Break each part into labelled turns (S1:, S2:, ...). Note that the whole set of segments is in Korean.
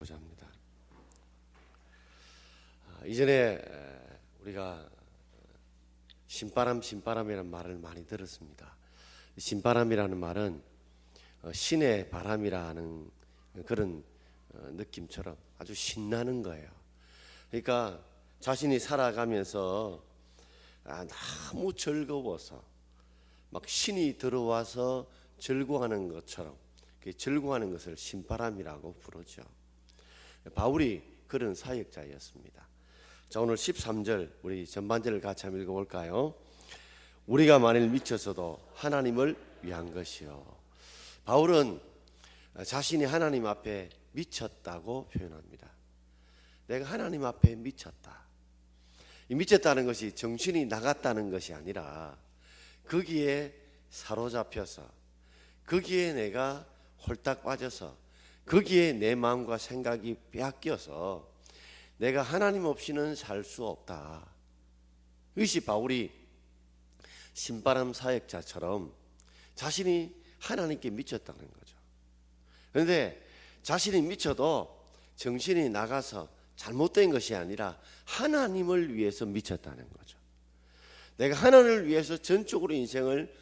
S1: 보자 합니다. 이전에 우리가 신바람이라는 말을 많이 들었습니다. 신바람이라는 말은 신의 바람이라는 그런 느낌처럼 아주 신나는 거예요. 그러니까 자신이 살아가면서 너무 즐거워서 막 신이 들어와서 즐거워하는 것처럼 즐거워하는 것을 신바람이라고 부르죠. 바울이 그런 사역자였습니다. 자, 오늘 13절 우리 전반절을 같이 한번 읽어볼까요? 우리가 만일 미쳤어도 하나님을 위한 것이요. 바울은 자신이 하나님 앞에 미쳤다고 표현합니다. 내가 하나님 앞에 미쳤다. 이 미쳤다는 것이 정신이 나갔다는 것이 아니라 거기에 사로잡혀서 거기에 내가 홀딱 빠져서 거기에 내 마음과 생각이 빼앗겨서 내가 하나님 없이는 살 수 없다. 이것이 바울이 신바람 사역자처럼 자신이 하나님께 미쳤다는 거죠. 그런데 자신이 미쳐도 정신이 나가서 잘못된 것이 아니라 하나님을 위해서 미쳤다는 거죠. 내가 하나님을 위해서 전적으로 인생을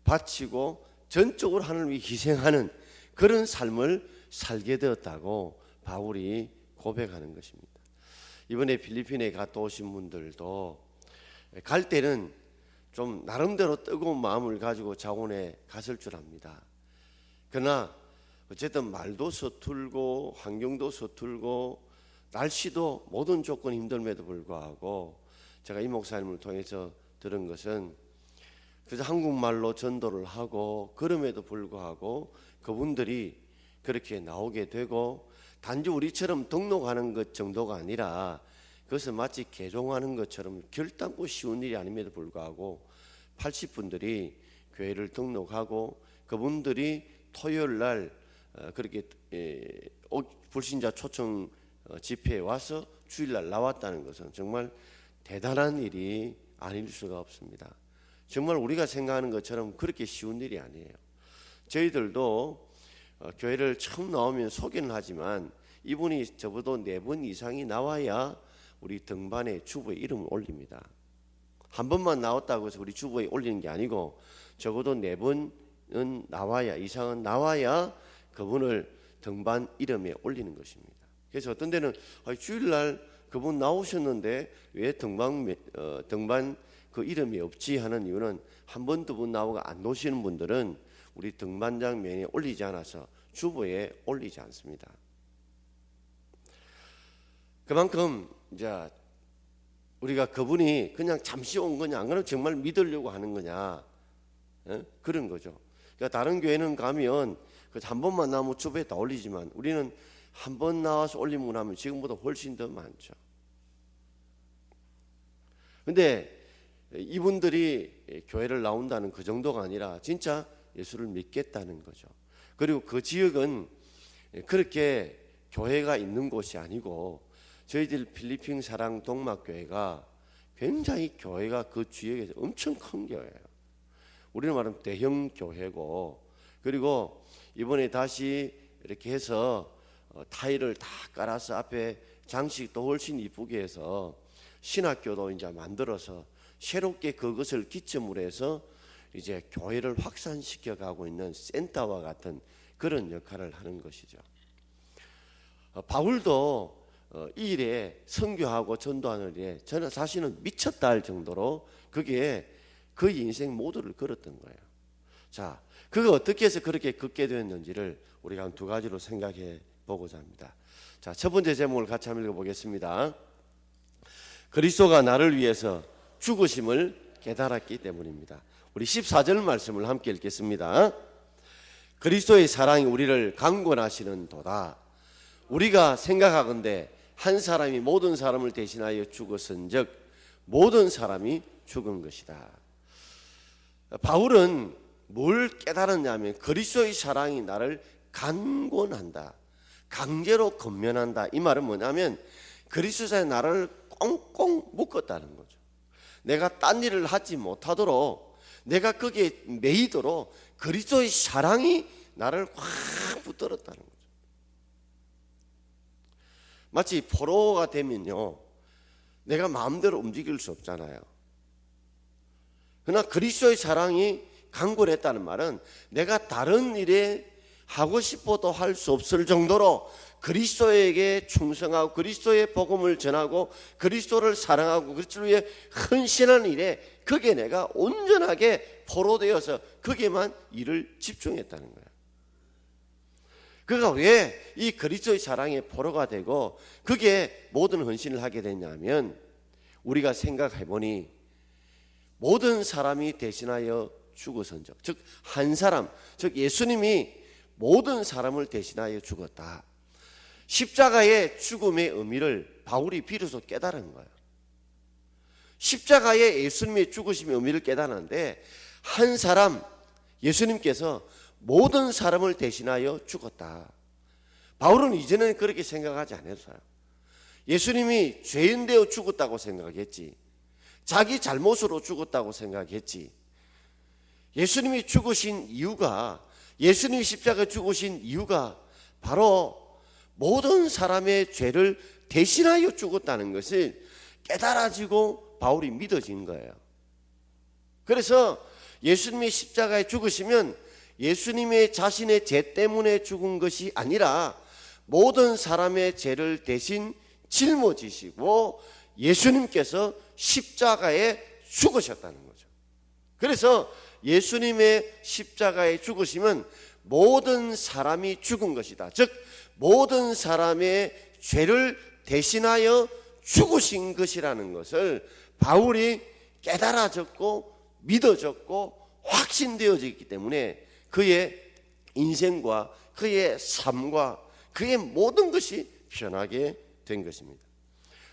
S1: 바치고 전적으로 하나님을 위해 희생하는 그런 삶을 살게 되었다고 바울이 고백하는 것입니다. 이번에 필리핀에 갔다 오신 분들도 갈 때는 좀 나름대로 뜨거운 마음을 가지고 자원에 갔을 줄 압니다. 그러나 어쨌든 말도 서툴고 환경도 서툴고 날씨도 모든 조건이 힘듦에도 불구하고 제가 이 목사님을 통해서 들은 것은 그래서 한국말로 전도를 하고 그럼에도 불구하고 그분들이 그렇게 나오게 되고 단지 우리처럼 등록하는 것 정도가 아니라 그것을 마치 개종하는 것처럼 결단코 쉬운 일이 아님에도 불구하고 80분들이 교회를 등록하고 그분들이 토요일 날 그렇게 불신자 초청 집회에 와서 주일날 나왔다는 것은 정말 대단한 일이 아닐 수가 없습니다. 정말 우리가 생각하는 것처럼 그렇게 쉬운 일이 아니에요. 저희들도 교회를 처음 나오면 소개는 하지만 이분이 적어도 4번 이상이 나와야 우리 등반에 주보에 이름을 올립니다. 한 번만 나왔다고 해서 우리 주보에 올리는 게 아니고 적어도 4번은 나와야 이상은 나와야 그분을 등반 이름에 올리는 것입니다. 그래서 어떤 데는 주일날 그분 나오셨는데 왜 등반 그 이름이 없지 하는 이유는 한 번, 2번 나오고 안 오시는 분들은 우리 등반장 면에 올리지 않아서 주보에 올리지 않습니다. 그만큼 이제 우리가 그분이 그냥 잠시 온 거냐 안 그러면 정말 믿으려고 하는 거냐 그런 거죠. 그러니까 다른 교회는 가면 한 번만 나오면 주보에 다 올리지만 우리는 한 번 나와서 올리고 나면 지금보다 훨씬 더 많죠. 근데 이분들이 교회를 나온다는 그 정도가 아니라 진짜 예수를 믿겠다는 거죠. 그리고 그 지역은 그렇게 교회가 있는 곳이 아니고 저희들 필리핀 사랑 동막교회가 굉장히 교회가 그 지역에서 엄청 큰 교회예요. 우리는 말하면 대형 교회고 그리고 이번에 다시 이렇게 해서 타일을 다 깔아서 앞에 장식도 훨씬 이쁘게 해서 신학교도 이제 만들어서 새롭게 그것을 기점으로 해서 이제 교회를 확산시켜 가고 있는 센터와 같은 그런 역할을 하는 것이죠. 바울도 이 일에 선교하고 전도하는 일에 저는 사실은 미쳤다 할 정도로 그게 그 인생 모두를 걸었던 거예요. 자, 그가 어떻게 해서 그렇게 걷게 되었는지를 우리가 한 2가지로 생각해 보고자 합니다. 자, 첫 번째 제목을 같이 한번 읽어보겠습니다. 그리스도가 나를 위해서 죽으심을 깨달았기 때문입니다. 우리 14절 말씀을 함께 읽겠습니다. 그리스도의 사랑이 우리를 강권하시는 도다. 우리가 생각하건대 한 사람이 모든 사람을 대신하여 죽었은즉 모든 사람이 죽은 것이다. 바울은 뭘 깨달았냐면 그리스도의 사랑이 나를 강권한다. 강제로 건면한다. 이 말은 뭐냐면 그리스도의 나를 꽁꽁 묶었다는 거죠. 내가 딴 일을 하지 못하도록 내가 거기에 매이도록 그리스도의 사랑이 나를 확 붙들었다는 거죠. 마치 포로가 되면요, 내가 마음대로 움직일 수 없잖아요. 그러나 그리스도의 사랑이 강권했다는 말은 내가 다른 일에 하고 싶어도 할 수 없을 정도로 그리스도에게 충성하고 그리스도의 복음을 전하고 그리스도를 사랑하고 그리스도를 위해 헌신하는 일에 거기에 내가 온전하게 포로되어서 거기에만 일을 집중했다는 거예요. 그가 왜 이 그리스도의 사랑에 포로가 되고 그게 모든 헌신을 하게 됐냐면, 우리가 생각해 보니 모든 사람이 대신하여 죽어선적, 즉 한 사람, 즉 예수님이 모든 사람을 대신하여 죽었다. 십자가의 죽음의 의미를 바울이 비로소 깨달은 거예요. 십자가의 예수님의 죽으심의 의미를 깨달았는데, 한 사람, 예수님께서 모든 사람을 대신하여 죽었다. 바울은 이제는 그렇게 생각하지 않았어요. 예수님이 죄인 되어 죽었다고 생각했지, 자기 잘못으로 죽었다고 생각했지. 예수님이 죽으신 이유가, 예수님이 십자가에 죽으신 이유가 바로 모든 사람의 죄를 대신하여 죽었다는 것을 깨달아지고 바울이 믿어진 거예요. 그래서 예수님이 십자가에 죽으시면 예수님의 자신의 죄 때문에 죽은 것이 아니라 모든 사람의 죄를 대신 짊어지시고 예수님께서 십자가에 죽으셨다는 거죠. 그래서 예수님의 십자가에 죽으심은 모든 사람이 죽은 것이다. 즉 모든 사람의 죄를 대신하여 죽으신 것이라는 것을 바울이 깨달아졌고 믿어졌고 확신되어졌기 때문에 그의 인생과 그의 삶과 그의 모든 것이 변하게 된 것입니다.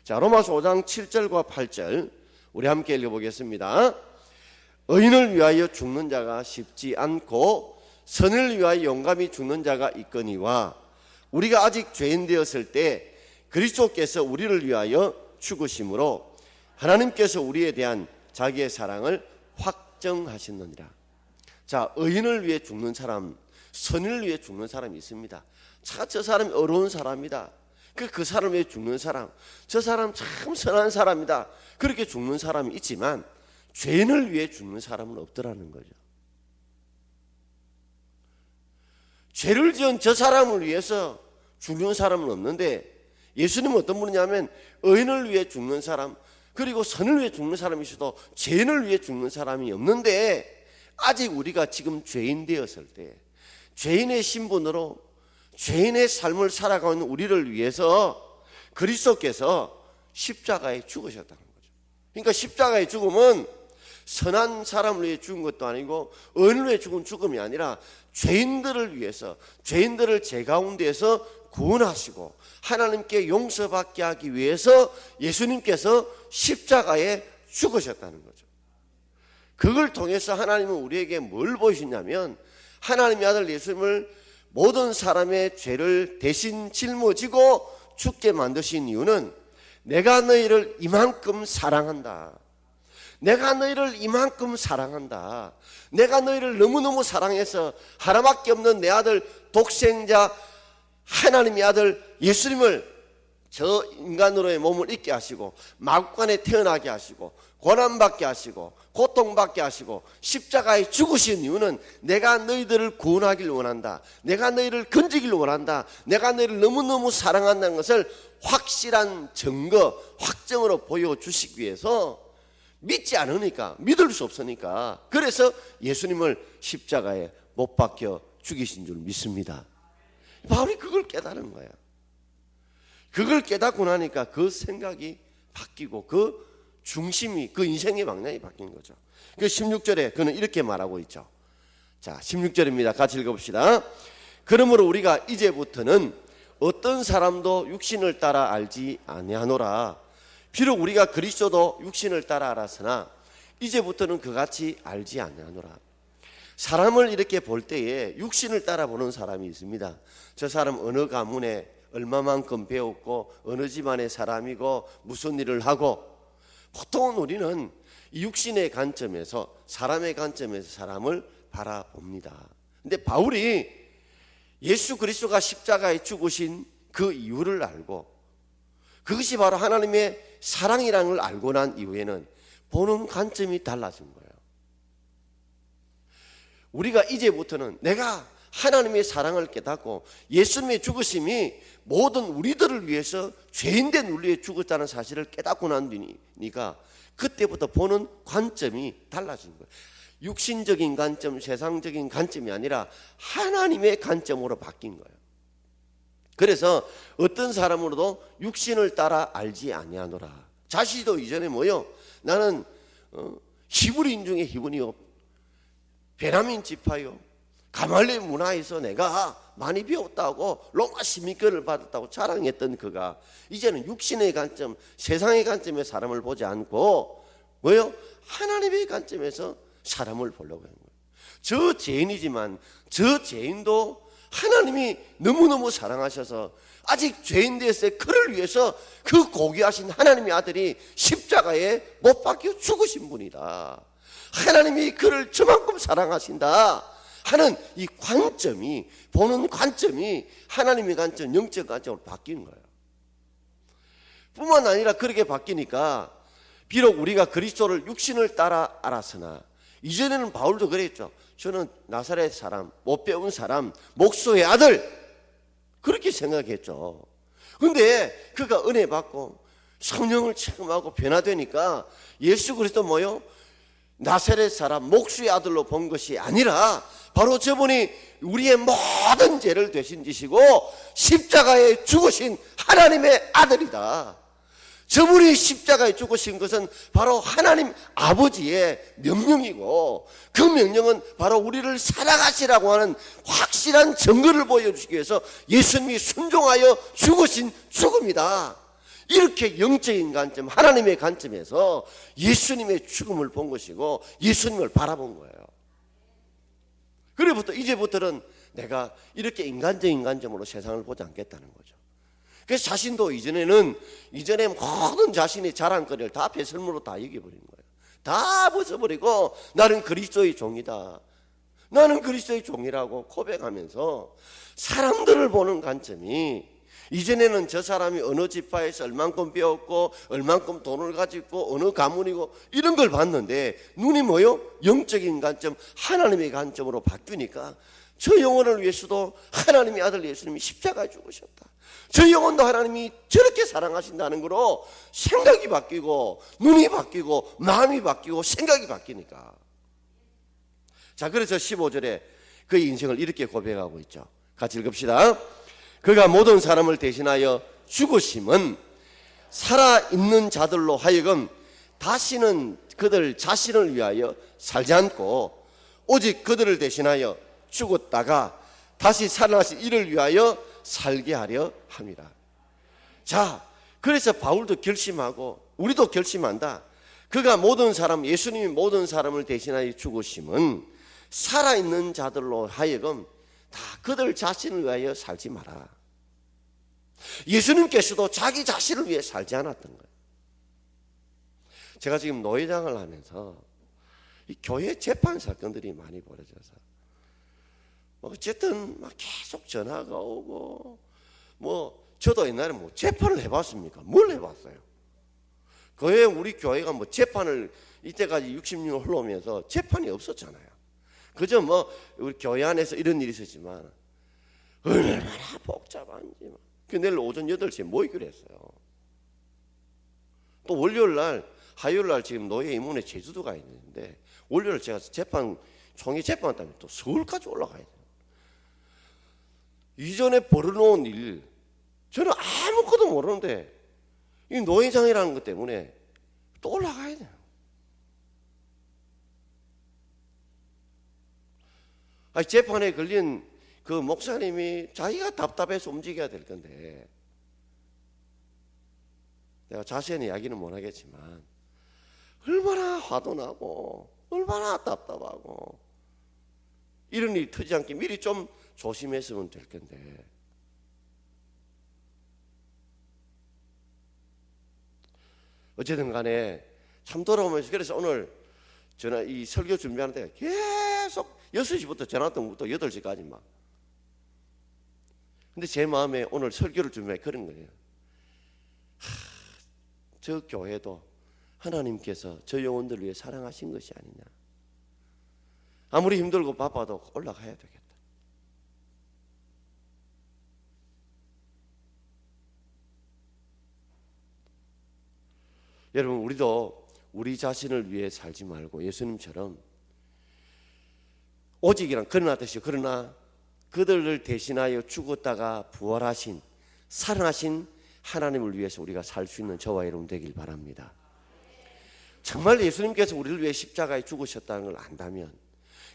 S1: 자, 로마서 5장 7절과 8절 우리 함께 읽어보겠습니다. 의인을 위하여 죽는 자가 쉽지 않고 선을 위하여 용감히 죽는 자가 있거니와 우리가 아직 죄인 되었을 때 그리스도께서 우리를 위하여 죽으심으로 하나님께서 우리에 대한 자기의 사랑을 확정하셨느니라. 자, 의인을 위해 죽는 사람, 선을 위해 죽는 사람이 있습니다. 자, 저 사람이 어려운 사람이다. 그 사람을 위해 죽는 사람, 저 사람 참 선한 사람이다. 그렇게 죽는 사람이 있지만 죄인을 위해 죽는 사람은 없더라는 거죠. 죄를 지은 저 사람을 위해서 죽는 사람은 없는데, 예수님은 어떤 분이냐면 의인을 위해 죽는 사람, 그리고 선을 위해 죽는 사람이 있어도 죄인을 위해 죽는 사람이 없는데, 아직 우리가 지금 죄인 되었을 때 죄인의 신분으로 죄인의 삶을 살아가고 있는 우리를 위해서 그리스도께서 십자가에 죽으셨다는 거죠. 그러니까 십자가의 죽음은 선한 사람을 위해 죽은 것도 아니고 의인을 위해 죽은 죽음이 아니라 죄인들을 위해서, 죄인들을 죄 가운데에서 구원하시고 하나님께 용서받게 하기 위해서 예수님께서 십자가에 죽으셨다는 거죠. 그걸 통해서 하나님은 우리에게 뭘 보이시냐면, 하나님의 아들 예수님을 모든 사람의 죄를 대신 짊어지고 죽게 만드신 이유는 내가 너희를 이만큼 사랑한다. 내가 너희를 이만큼 사랑한다. 내가 너희를 너무너무 사랑해서 하나밖에 없는 내 아들 독생자 하나님의 아들 예수님을 저 인간으로의 몸을 입게 하시고 마구간에 태어나게 하시고 고난받게 하시고 고통받게 하시고 십자가에 죽으신 이유는 내가 너희들을 구원하기를 원한다. 내가 너희를 건지기를 원한다. 내가 너희를 너무너무 사랑한다는 것을 확실한 증거, 확정으로 보여주시기 위해서, 믿지 않으니까, 믿을 수 없으니까, 그래서 예수님을 십자가에 못 박혀 죽이신 줄 믿습니다. 바울이 그걸 깨달은 거야. 그걸 깨닫고 나니까 그 생각이 바뀌고 그 중심이, 그 인생의 방향이 바뀐 거죠. 그 16절에 그는 이렇게 말하고 있죠. 자, 16절입니다. 같이 읽어봅시다. 그러므로 우리가 이제부터는 어떤 사람도 육신을 따라 알지 아니하노라. 비록 우리가 그리스도도 육신을 따라 알았으나 이제부터는 그같이 알지 아니하노라. 사람을 이렇게 볼 때에 육신을 따라 보는 사람이 있습니다. 저 사람 어느 가문에 얼마만큼 배웠고 어느 집안의 사람이고 무슨 일을 하고, 보통은 우리는 이 육신의 관점에서, 사람의 관점에서 사람을 바라봅니다. 근데 바울이 예수 그리스도가 십자가에 죽으신 그 이유를 알고 그것이 바로 하나님의 사랑이라는 걸 알고 난 이후에는 보는 관점이 달라진 거예요. 우리가 이제부터는 내가 하나님의 사랑을 깨닫고 예수님의 죽으심이 모든 우리들을 위해서 죄인된 우리의 죽었다는 사실을 깨닫고 나니까 그때부터 보는 관점이 달라진 거예요. 육신적인 관점, 세상적인 관점이 아니라 하나님의 관점으로 바뀐 거예요. 그래서 어떤 사람으로도 육신을 따라 알지 아니하노라. 자시도 이전에 뭐요? 나는 히브리인 중에 히브리요, 베냐민 지파요, 가말리엘 문화에서 내가 많이 배웠다고 로마 시민권을 받았다고 자랑했던 그가 이제는 육신의 관점, 세상의 관점의 사람을 보지 않고 뭐요? 하나님의 관점에서 사람을 보려고 하는 거예요. 저 죄인이지만 저 죄인도 하나님이 너무너무 사랑하셔서 아직 죄인 됐을 그를 위해서 그 고귀하신 하나님의 아들이 십자가에 못 박혀 죽으신 분이다. 하나님이 그를 저만큼 사랑하신다 하는 이 관점이, 보는 관점이 하나님의 관점, 영적 관점으로 바뀌는 거예요. 뿐만 아니라 그렇게 바뀌니까 비록 우리가 그리스도를 육신을 따라 알았으나 이전에는 바울도 그랬죠. 저는 나사렛 사람, 못 배운 사람, 목수의 아들, 그렇게 생각했죠. 근데 그가 은혜 받고 성령을 체험하고 변화되니까 예수 그리스도 뭐요? 나사렛 사람, 목수의 아들로 본 것이 아니라 바로 저분이 우리의 모든 죄를 대신 지시고 십자가에 죽으신 하나님의 아들이다. 저분이 십자가에 죽으신 것은 바로 하나님 아버지의 명령이고 그 명령은 바로 우리를 사랑하시라고 하는 확실한 증거를 보여주시기 위해서 예수님이 순종하여 죽으신 죽음이다. 이렇게 영적인 관점, 하나님의 관점에서 예수님의 죽음을 본 것이고 예수님을 바라본 거예요. 그래부터 이제부터는 내가 이렇게 인간적인 관점으로 세상을 보지 않겠다는 거죠. 그래서 자신도 이전에 모든 자신의 자랑거리를 다 배설물로 다 여겨버린 거예요. 다 벗어버리고 나는 그리스도의 종이다, 나는 그리스도의 종이라고 고백하면서 사람들을 보는 관점이, 이전에는 저 사람이 어느 지파에서 얼만큼 배웠고 얼만큼 돈을 가지고 어느 가문이고 이런 걸 봤는데 눈이 뭐요? 영적인 관점, 하나님의 관점으로 바뀌니까 저 영혼을 위해서도 하나님의 아들 예수님이 십자가에 죽으셨다, 저 영혼도 하나님이 저렇게 사랑하신다는 거로 생각이 바뀌고 눈이 바뀌고 마음이 바뀌고 생각이 바뀌니까. 자, 그래서 15절에 그의 인생을 이렇게 고백하고 있죠. 같이 읽읍시다. 그가 모든 사람을 대신하여 죽으심은 살아있는 자들로 하여금 다시는 그들 자신을 위하여 살지 않고 오직 그들을 대신하여 죽었다가 다시 살아나신 이를 위하여 살게 하려 합니다. 자, 그래서 바울도 결심하고 우리도 결심한다. 그가 모든 사람, 예수님이 모든 사람을 대신하여 죽으심은 살아있는 자들로 하여금 다 그들 자신을 위하여 살지 마라. 예수님께서도 자기 자신을 위해 살지 않았던 거예요. 제가 지금 노회장을 하면서 이 교회 재판 사건들이 많이 벌어져서 어쨌든 막 계속 전화가 오고 저도 옛날에 재판을 해봤습니까? 뭘 해봤어요? 그에 우리 교회가 재판을 이때까지 60년 흘러오면서 재판이 없었잖아요. 그저 우리 교회 안에서 이런 일이 있었지만 얼마나 복잡한지. 내일 오전 8시에 모이기로 했어요. 또 월요일날, 화요일날 지금 노예 임원회 제주도가 있는데 월요일 제가 총회 재판 때문에 또 서울까지 올라가야 돼요. 이전에 벌어놓은 일, 저는 아무것도 모르는데 이 노회장이라는 것 때문에 또 올라가야 돼요. 재판에 걸린 그 목사님이 자기가 답답해서 움직여야 될 건데 내가 자세히 이야기는 못 하겠지만 얼마나 화도 나고 얼마나 답답하고 이런 일이 터지지 않게 미리 좀 조심했으면 될 건데 어쨌든 간에 참 돌아오면서 그래서 오늘 저는 이 설교 준비하는 데 계속 6시부터 전화했던 것부터 8시까지만. 근데 제 마음에 오늘 설교를 준비해 그런 거예요. 저 교회도 하나님께서 저 영혼들 위해 사랑하신 것이 아니냐. 아무리 힘들고 바빠도 올라가야 되겠다. 여러분, 우리도 우리 자신을 위해 살지 말고 예수님처럼 오직이란 그러나 뜻이요, 그러나 그들을 대신하여 죽었다가 부활하신 살아나신 하나님을 위해서 우리가 살 수 있는 저와 여러분 되길 바랍니다. 정말 예수님께서 우리를 위해 십자가에 죽으셨다는 걸 안다면,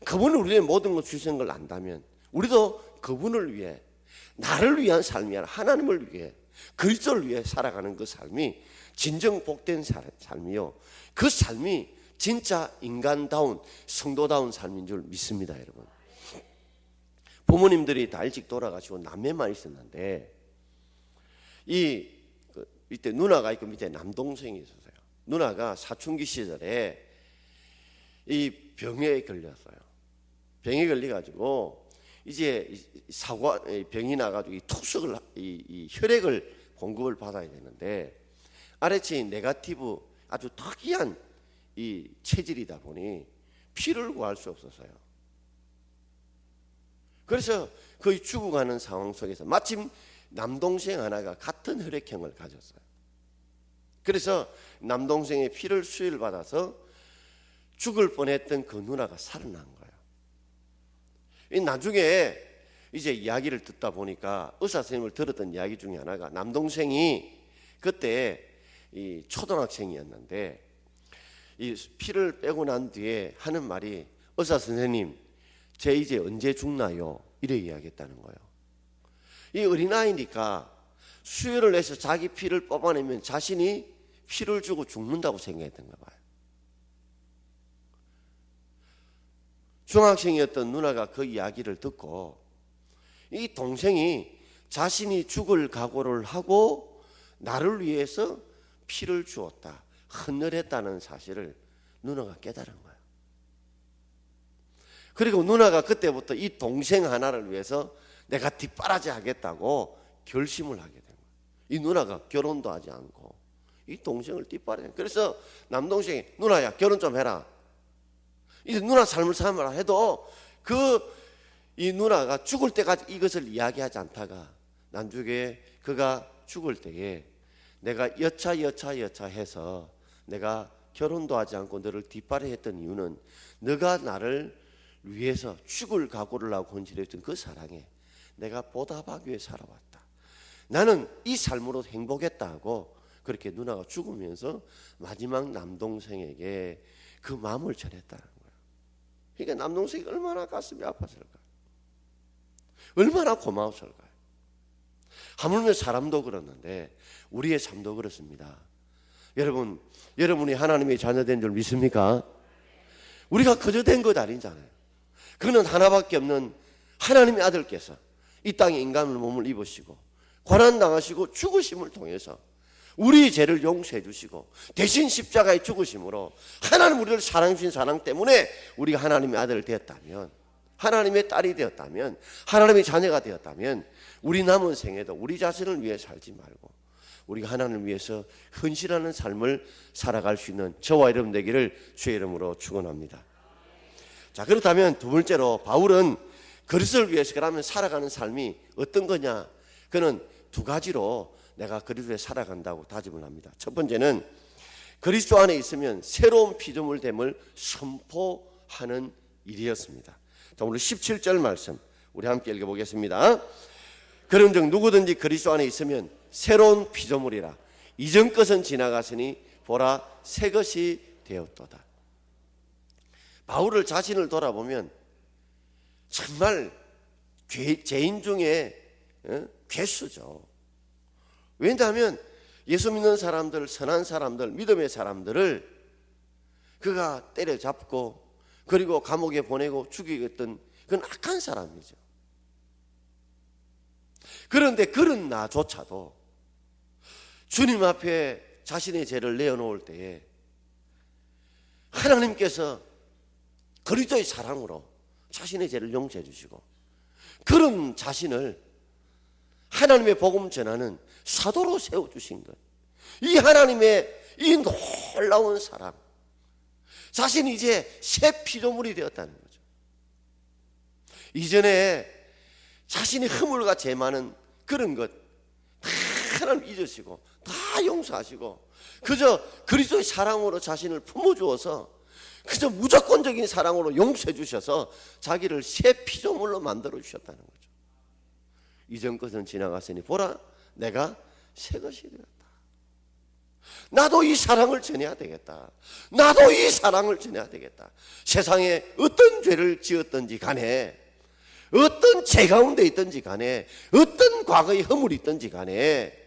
S1: 그분을 우리의 모든 것 주신 걸 안다면, 우리도 그분을 위해, 나를 위한 삶이 아니라 하나님을 위해, 그리스도를 위해 살아가는 그 삶이 진정 복된 삶이요, 그 삶이 진짜 인간다운 성도다운 삶인 줄 믿습니다. 여러분, 부모님들이 다 일찍 돌아가시고 남매만 있었는데 밑에 누나가 있고 밑에 남동생이 있었어요. 누나가 사춘기 시절에 이 병에 걸렸어요. 병에 걸려가지고 이제 병이 나가지고 이 혈액을 공급을 받아야 되는데, 아래층이 네거티브 아주 특이한 이 체질이다 보니 피를 구할 수 없었어요. 그래서 거의 죽어가는 상황 속에서 마침 남동생 하나가 같은 혈액형을 가졌어요. 그래서 남동생의 피를 수혈 받아서 죽을 뻔했던 그 누나가 살아난 거예요. 나중에 이제 이야기를 듣다 보니까 의사 선생님을 들었던 이야기 중에 하나가, 남동생이 그때 이 초등학생이었는데 이 피를 빼고 난 뒤에 하는 말이, 의사 선생님, 제 이제 언제 죽나요? 이래 이야기했다는 거예요. 이 어린아이니까 수혈을 해서 자기 피를 뽑아내면 자신이 피를 주고 죽는다고 생각했던가 봐요. 중학생이었던 누나가 그 이야기를 듣고 이 동생이 자신이 죽을 각오를 하고 나를 위해서 피를 주었다, 헌혈했다는 사실을 누나가 깨달은 거예요. 그리고 누나가 그때부터 이 동생 하나를 위해서 내가 뒷바라지 하겠다고 결심을 하게 된 거예요. 이 누나가 결혼도 하지 않고 이 동생을 뒷바라지. 그래서 남동생이, 누나야 결혼 좀 해라. 이제 누나 삶을 살아라 해도 이 누나가 죽을 때까지 이것을 이야기하지 않다가 나중에 그가 죽을 때에 내가 여차 해서 내가 결혼도 하지 않고 너를 뒷바라지했던 이유는 너가 나를 위해서 죽을 각오를 하고 헌신했던 그 사랑에 내가 보답하기 위해 살아왔다. 나는 이 삶으로 행복했다 하고 그렇게 누나가 죽으면서 마지막 남동생에게 그 마음을 전했다는 거예요. 그러니까 남동생이 얼마나 가슴이 아팠을까, 얼마나 고마웠을까요? 하물며 사람도 그렇는데 우리의 삶도 그렇습니다. 여러분, 여러분이 하나님의 자녀된 줄 믿습니까? 우리가 그저 된 것 아니잖아요. 그는 하나밖에 없는 하나님의 아들께서 이 땅에 인간의 몸을 입으시고 고난당하시고 죽으심을 통해서 우리 죄를 용서해 주시고 대신 십자가에 죽으심으로 하나님 우리를 사랑해 주신 사랑 때문에 우리가 하나님의 아들을 되었다면, 하나님의 딸이 되었다면, 하나님의 자녀가 되었다면, 우리 남은 생에도 우리 자신을 위해 살지 말고 우리가 하나님을 위해서 헌신하는 삶을 살아갈 수 있는 저와 여러분 되기를 주의 이름으로 축원합니다. 자, 그렇다면 두 번째로 바울은 그리스도를 위해서 그러면 살아가는 삶이 어떤 거냐? 그는 두 가지로 내가 그리스도에 살아간다고 다짐을 합니다. 첫 번째는 그리스도 안에 있으면 새로운 피조물됨을 선포하는 일이었습니다. 자, 오늘 17절 말씀 우리 함께 읽어보겠습니다. 그런즉 누구든지 그리스도 안에 있으면 새로운 피조물이라, 이전 것은 지나갔으니 보라 새 것이 되었도다. 바울을 자신을 돌아보면 정말 죄인 중에 괴수죠. 왜냐하면 예수 믿는 사람들, 선한 사람들, 믿음의 사람들을 그가 때려잡고 그리고 감옥에 보내고 죽이겠던 그건 악한 사람이죠. 그런데 그런 나조차도 주님 앞에 자신의 죄를 내어놓을 때에 하나님께서 그리스도의 사랑으로 자신의 죄를 용서해 주시고 그런 자신을 하나님의 복음 전하는 사도로 세워주신 것, 이 하나님의 이 놀라운 사랑, 자신이 이제 새 피조물이 되었다는 거죠. 이전에 자신이 허물과 많은 그런 것 다 하나님 잊으시고 다 용서하시고 그저 그리스도의 사랑으로 자신을 품어주어서 그저 무조건적인 사랑으로 용서해 주셔서 자기를 새 피조물로 만들어 주셨다는 거죠. 이전 것은 지나갔으니 보라 내가 새 것이 되었다. 나도 이 사랑을 전해야 되겠다. 나도 이 사랑을 전해야 되겠다. 세상에 어떤 죄를 지었든지 간에, 어떤 죄 가운데 있든지 간에, 어떤 과거의 허물이 있든지 간에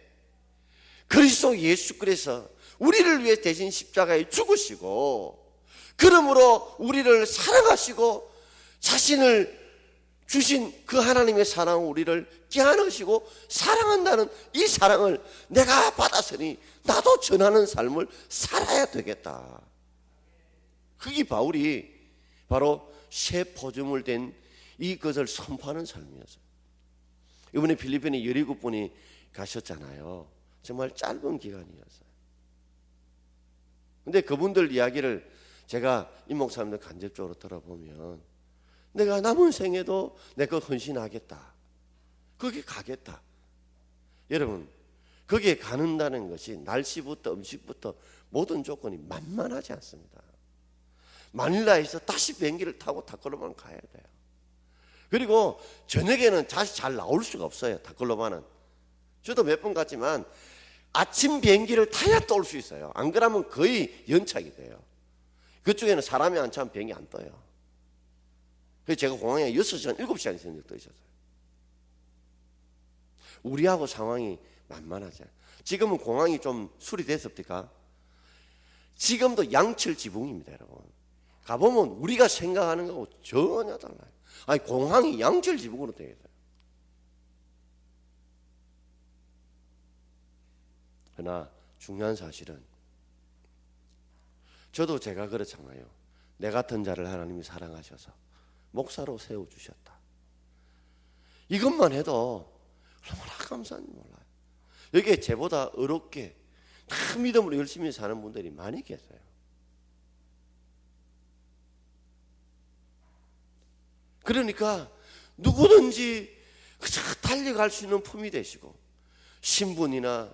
S1: 그리스도 예수께서 우리를 위해 대신 십자가에 죽으시고 그러므로 우리를 사랑하시고 자신을 주신 그 하나님의 사랑을 우리를 깨안으시고 사랑한다는 이 사랑을 내가 받았으니 나도 전하는 삶을 살아야 되겠다. 그게 바울이 바로 새 포조물 된 이것을 선포하는 삶이었어요. 이번에 필리핀에 17분이 가셨잖아요. 정말 짧은 기간이었어요. 근데 그분들 이야기를 제가 이 목사님들 간접적으로 들어보면 내가 남은 생에도 내가 헌신하겠다. 거기 가겠다. 여러분, 거기에 가는다는 것이 날씨부터 음식부터 모든 조건이 만만하지 않습니다. 마닐라에서 다시 비행기를 타고 타콜로만 가야 돼요. 그리고 저녁에는 다시 잘 나올 수가 없어요. 타콜로만은. 저도 몇 번 갔지만 아침 비행기를 타야 또 올 수 있어요. 안 그러면 거의 연착이 돼요. 그쪽에는 사람이 안 차면 비행기 안 떠요. 그래서 제가 공항에 6시간, 7시간 있었던 적도 있었어요. 우리하고 상황이 만만하죠. 지금은 공항이 좀 수리됐습니까? 지금도 양철 지붕입니다, 여러분. 가보면 우리가 생각하는 거하고 전혀 달라요. 아니, 공항이 양철 지붕으로 되어 있어요. 그러나 중요한 사실은 저도 제가 그렇잖아요. 내 같은 자를 하나님이 사랑하셔서 목사로 세워주셨다. 이것만 해도 얼마나 감사한지 몰라요. 여기에 저보다 어렵게 다 믿음으로 열심히 사는 분들이 많이 계세요. 그러니까 누구든지 그저 달려갈 수 있는 품이 되시고 신분이나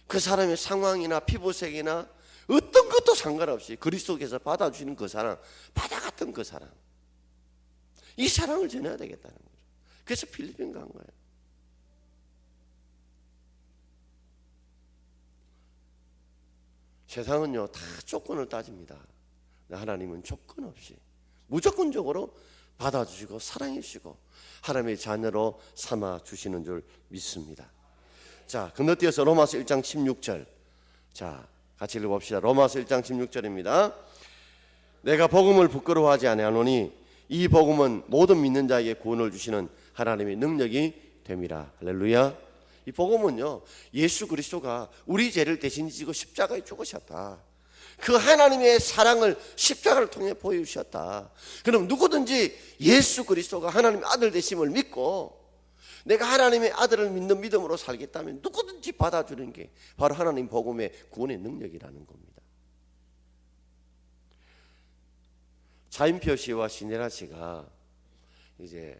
S1: 그 사람의 상황이나 피부색이나 어떤 것도 상관없이 그리스도께서 받아주시는 그 사랑, 바다 같은 그 사랑, 이 사랑을 전해야 되겠다는 거죠. 그래서 필리핀 간 거예요. 세상은요 다 조건을 따집니다. 하나님은 조건 없이 무조건적으로 받아주시고 사랑해 주시고 하나님의 자녀로 삼아 주시는 줄 믿습니다. 자, 건너뛰어서 로마서 1장 16절. 자, 같이 읽어봅시다. 로마서 1장 16절입니다. 내가 복음을 부끄러워하지 아니하노니 이 복음은 모든 믿는 자에게 구원을 주시는 하나님의 능력이 됨이라. 할렐루야. 이 복음은요, 예수 그리스도가 우리 죄를 대신 지고 십자가에 죽으셨다. 그 하나님의 사랑을 십자가를 통해 보여주셨다. 그럼 누구든지 예수 그리스도가 하나님의 아들 되심을 믿고 내가 하나님의 아들을 믿는 믿음으로 살겠다면 누구든지 받아주는 게 바로 하나님 복음의 구원의 능력이라는 겁니다. 차인표 씨와 신혜라 씨가 이제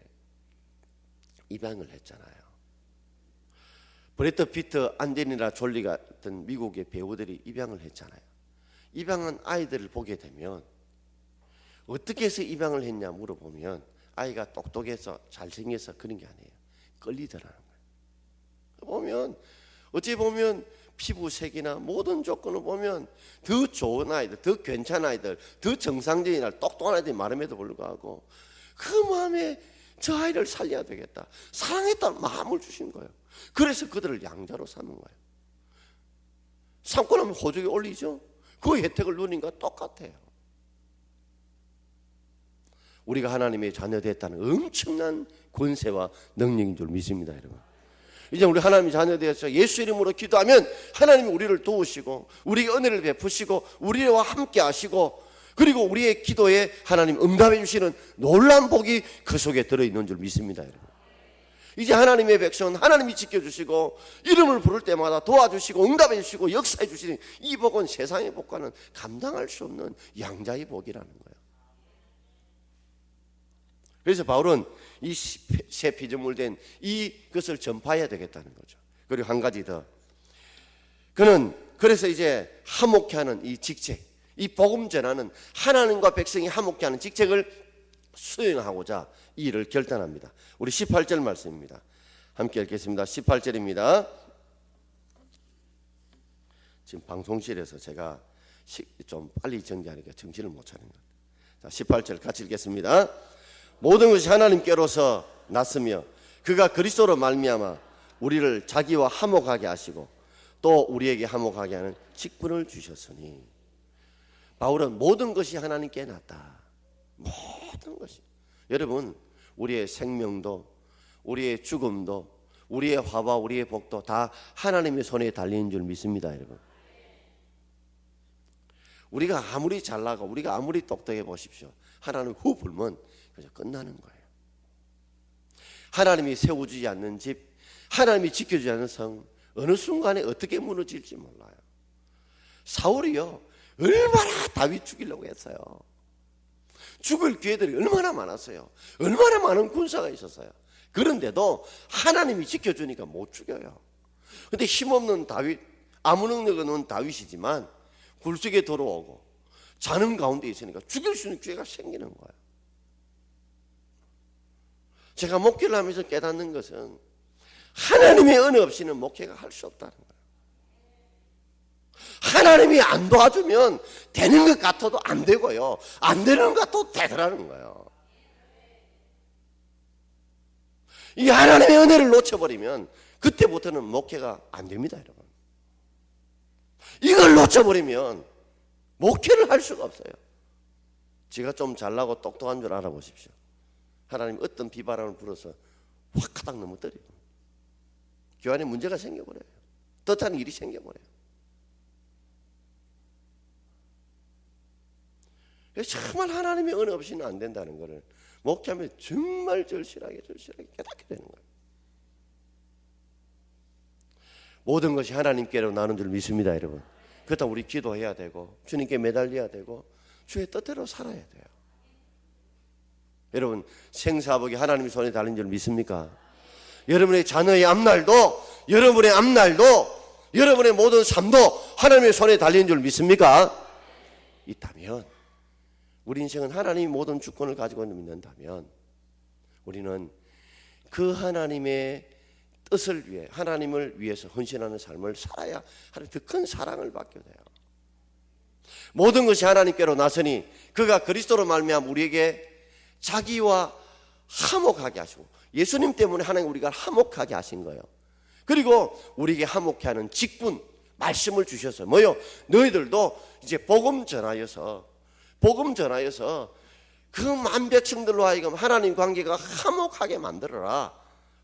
S1: 입양을 했잖아요. 브래드 피트, 안젤리나 졸리 같은 미국의 배우들이 입양을 했잖아요. 입양한 아이들을 보게 되면 어떻게 해서 입양을 했냐 물어보면 아이가 똑똑해서 잘생겨서 그런 게 아니에요. 끌리더라는 거예요. 보면 어찌 보면 피부색이나 모든 조건을 보면 더 좋은 아이들, 더 괜찮은 아이들, 더 정상적인 아이들, 똑똑한 아이들이 많음에도 불구하고 그 마음에 저 아이를 살려야 되겠다, 사랑했다는 마음을 주신 거예요. 그래서 그들을 양자로 삼은 거예요. 삼고 나면 호적에 올리죠. 그 혜택을 누린 것과 똑같아요. 우리가 하나님의 자녀 됐다는 엄청난 권세와 능력인 줄 믿습니다, 여러분. 이제 우리 하나님의 자녀 되어서 예수 이름으로 기도하면 하나님이 우리를 도우시고 우리에게 은혜를 베푸시고 우리와 함께 하시고 그리고 우리의 기도에 하나님 응답해 주시는 놀라운 복이 그 속에 들어있는 줄 믿습니다, 여러분. 이제 하나님의 백성은 하나님이 지켜주시고 이름을 부를 때마다 도와주시고 응답해 주시고 역사해 주시는 이 복은 세상의 복과는 감당할 수 없는 양자의 복이라는 거예요. 그래서 바울은 이 새 피조물된 이것을 전파해야 되겠다는 거죠. 그리고 한 가지 더, 그는 그래서 이제 화목케 하는 이 직책, 이 복음 전하는 하나님과 백성이 화목케 하는 직책을 수행하고자 이 일을 결단합니다. 우리 18절 말씀입니다. 함께 읽겠습니다. 18절입니다. 지금 방송실에서 제가 좀 빨리 정리하니까 정신을 못 차리는 것 같아요. 자, 18절 같이 읽겠습니다. 모든 것이 하나님께로서 났으며 그가 그리스도로 말미암아 우리를 자기와 화목하게 하시고 또 우리에게 화목하게 하는 직분을 주셨으니, 바울은 모든 것이 하나님께 났다. 모든 것이. 여러분, 우리의 생명도 우리의 죽음도 우리의 화와 우리의 복도 다 하나님의 손에 달린 줄 믿습니다. 여러분, 우리가 아무리 잘나고 우리가 아무리 똑똑해 보십시오, 하나님 후 불면 그래서 끝나는 거예요. 하나님이 세워주지 않는 집, 하나님이 지켜주지 않는 성, 어느 순간에 어떻게 무너질지 몰라요. 사울이요, 얼마나 다윗 죽이려고 했어요. 죽을 기회들이 얼마나 많았어요. 얼마나 많은 군사가 있었어요. 그런데도 하나님이 지켜주니까 못 죽여요. 근데 힘없는 다윗, 아무 능력 없는 다윗이지만 굴속에 들어오고 자는 가운데 있으니까 죽일 수 있는 기회가 생기는 거예요. 제가 목회를 하면서 깨닫는 것은 하나님의 은혜 없이는 목회가 할 수 없다는 거예요. 하나님이 안 도와주면 되는 것 같아도 안 되고요, 안 되는 것 같아도 되더라는 거예요. 이 하나님의 은혜를 놓쳐버리면 그때부터는 목회가 안 됩니다. 여러분, 이걸 놓쳐버리면 목회를 할 수가 없어요. 제가 좀 잘나고 똑똑한 줄 알아보십시오. 하나님 어떤 비바람을 불어서 확 가닥 넘어뜨리고 교회 안에 문제가 생겨버려요. 뜻하는 일이 생겨버려요. 정말 하나님의 은혜 없이는 안 된다는 것을 목회하면 정말 절실하게 깨닫게 되는 거예요. 모든 것이 하나님께로 나는 줄 믿습니다. 여러분, 그렇다면 우리 기도해야 되고 주님께 매달려야 되고 주의 뜻대로 살아야 돼요. 여러분, 생사복이 하나님의 손에 달린 줄 믿습니까? 여러분의 자녀의 앞날도, 여러분의 앞날도, 여러분의 모든 삶도 하나님의 손에 달린 줄 믿습니까? 있다면, 우리 인생은 하나님이 모든 주권을 가지고 믿는다면 우리는 그 하나님의 뜻을 위해, 하나님을 위해서 헌신하는 삶을 살아야 하는 더 큰 사랑을 받게 돼요. 모든 것이 하나님께로 나서니 그가 그리스도로 말미암아 우리에게 자기와 화목하게 하시고, 예수님 때문에 하나님 우리가 화목하게 하신 거예요. 그리고 우리에게 화목케 하는 직분, 말씀을 주셔서 뭐요? 너희들도 이제 복음 전하여서 그 만백성들로 하여금 하나님 관계가 화목하게 만들어라.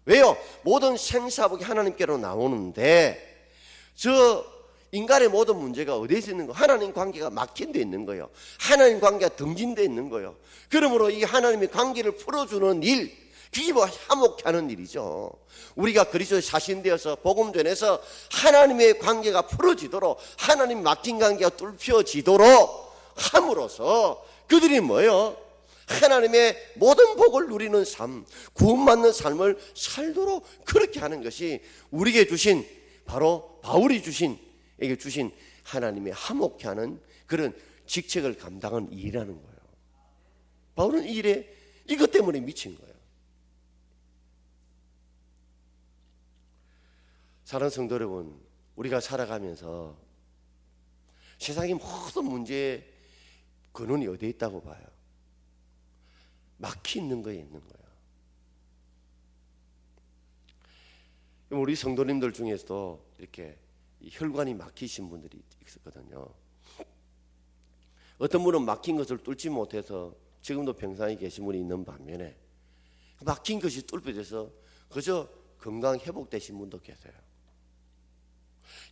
S1: 왜요? 모든 생사복이 하나님께로 나오는데 저 인간의 모든 문제가 어디에 있는 거예요? 하나님 관계가 막힌 데 있는 거예요. 하나님 관계가 등진돼 있는 거예요. 그러므로 이 하나님의 관계를 풀어주는 일, 그게 뭐 화목케 하는 일이죠. 우리가 그리스도의 사신되어서 복음 전해서 하나님의 관계가 풀어지도록, 하나님 막힌 관계가 뚫혀지도록 함으로써 그들이 뭐예요? 하나님의 모든 복을 누리는 삶, 구원받는 삶을 살도록 그렇게 하는 것이 우리에게 주신, 바로 바울이 에게 주신 하나님의 화목케 하는 그런 직책을 감당한 일이라는 거예요. 바울은 이 일에 이것 때문에 미친 거예요. 사랑하는 성도 여러분, 우리가 살아가면서 세상의 모든 문제의 근원이 어디에 있다고 봐요? 막히 있는 거에 있는 거예요. 우리 성도님들 중에서도 이렇게 혈관이 막히신 분들이 있었거든요. 어떤 분은 막힌 것을 뚫지 못해서 지금도 병상에 계신 분이 있는 반면에 막힌 것이 뚫혀져서 그저 건강 회복되신 분도 계세요.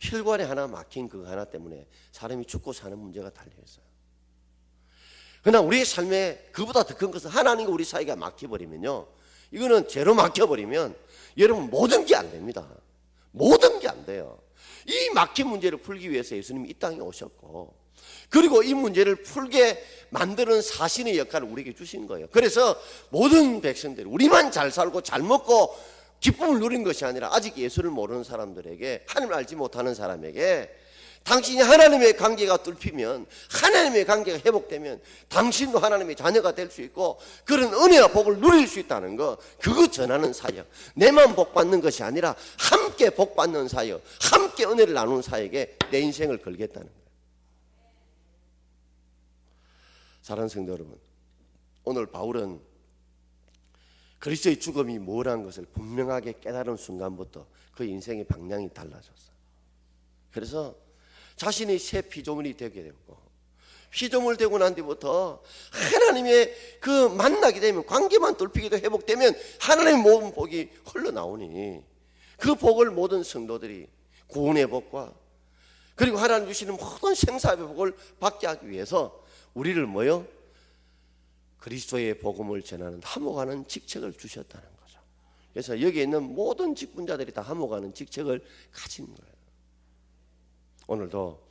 S1: 혈관에 하나 막힌 그 하나 때문에 사람이 죽고 사는 문제가 달려있어요. 그러나 우리의 삶에 그보다 더 큰 것은 하나님과 우리 사이가 막혀버리면요, 이거는 죄로 막혀버리면 여러분 모든 게 안 됩니다. 모든 게 안 돼요. 이 막힌 문제를 풀기 위해서 예수님이 이 땅에 오셨고, 그리고 이 문제를 풀게 만드는 사신의 역할을 우리에게 주신 거예요. 그래서 모든 백성들이 우리만 잘 살고 잘 먹고 기쁨을 누린 것이 아니라 아직 예수를 모르는 사람들에게, 하나님을 알지 못하는 사람에게 당신이 하나님의 관계가 뚫히면, 하나님의 관계가 회복되면 당신도 하나님의 자녀가 될 수 있고 그런 은혜와 복을 누릴 수 있다는 거, 그거 전하는 사역. 내만 복 받는 것이 아니라 함께 복 받는 사역, 함께 은혜를 나누는 사역에 내 인생을 걸겠다는 거예요. 사랑하는 성도 여러분, 오늘 바울은 그리스도의 죽음이 뭐라는 것을 분명하게 깨달은 순간부터 그 인생의 방향이 달라졌어요. 그래서 자신이 새 피조물이 되게 됐고, 피조물 되고 난 뒤부터 하나님의 그 만나게 되면, 관계만 뚫히기도 회복되면 하나님의 모든 복이 흘러나오니, 그 복을 모든 성도들이 구원의 복과 그리고 하나님 주시는 모든 생사의 복을 받게 하기 위해서 우리를 뭐요? 그리스도의 복음을 전하는 하목하는 직책을 주셨다는 거죠. 그래서 여기에 있는 모든 직분자들이 다 하목하는 직책을 가진 거예요. 오늘도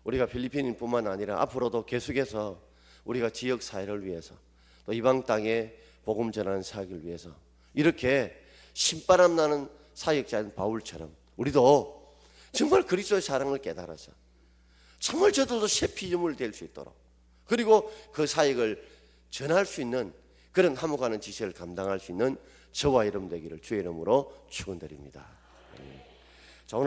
S1: 우리가 필리핀뿐만 아니라 앞으로도 계속해서 우리가 지역 사회를 위해서, 또 이방 땅에 복음 전하는 사역을 위해서 이렇게 신바람 나는 사역자인 바울처럼 우리도 정말 그리스도의 사랑을 깨달아서 정말 저들도 새 피조물 될 수 있도록, 그리고 그 사역을 전할 수 있는 그런 하목하는 지시를 감당할 수 있는 저와 여러분 되기를 주의 이름으로 축원드립니다.